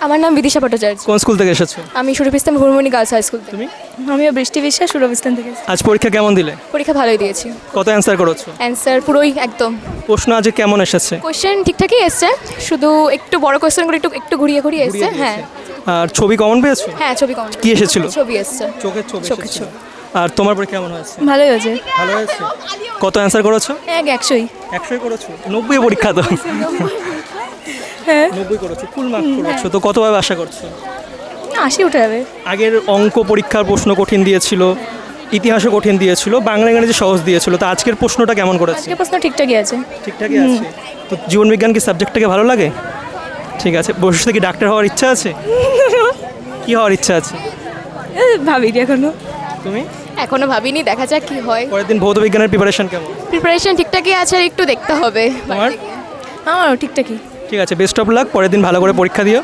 আমার নাম বিদিশা ভট্টাচার্য। কোন স্কুল থেকে এসেছো? আমি শরীফ ইসলাম ভুরমণি গার্লস হাই স্কুল থেকে। তুমি? আমিও বৃষ্টি বিশ্বাস সুরভিস্তান থেকে। আজ পরীক্ষা কেমন দিলে? পরীক্ষা ভালোই দিয়েছি। কত অ্যান্সার করেছো? অ্যান্সার পুরোই একদম। প্রশ্ন আজ কেমন এসেছে? কোয়েশ্চেন ঠিকঠাকই এসছে, শুধু একটু বড় কোয়েশ্চেনগুলো একটু একটু ঘুরিয়ে ঘুরিয়ে এসছে। হ্যাঁ আর ছবি কমন পেয়েছো? হ্যাঁ, ছবি কম। কি এসেছিল? ছবি এসছে। চোখের ছবি চোখের এসেছিল। ছবি। আর তোমার পরীক্ষা কেমন হয়েছে? ভালোই হয়েছে। ভালো হয়েছে। কত অ্যান্সার করেছো? 100ই। 100 করেছো? 90 পরীক্ষা তো। হ্যাঁ 90 করেছো, ফুল মার্কস করেছো, তো কতভাবে আশা করছো? 80 উঠে যাবে। আগের অঙ্ক পরীক্ষার প্রশ্ন কঠিন দিয়েছিল, ইতিহাসও কঠিন দিয়েছিল, বাংলা ইংরেজি সহজ দিয়েছিল, তো আজকের প্রশ্নটা কেমন করেছে? আজকে প্রশ্ন ঠিকঠাকই আছে। ঠিকঠাকই আছে। তো জীবনবিজ্ঞান কি সাবজেক্টটাকে ভালো লাগে? ঠিক আছে। ভবিষ্যতে কি ডাক্তার হওয়ার ইচ্ছা আছে? কি হওয়ার ইচ্ছা আছে? ভাবিনি এখনো। তুমি? এখনো ভাবিনি, দেখা যাক কি হয়। পরের দিন ভৌত বিজ্ঞানের প্রিপারেশন কেমন? প্রিপারেশন ঠিকঠাকই আছে, আর একটু দেখতে হবে। তোমার? আমারও ঠিকঠাকই। ঠিক আছে, বেস্ট অফ লাক, পরের দিন ভালো করে পরীক্ষা দিও।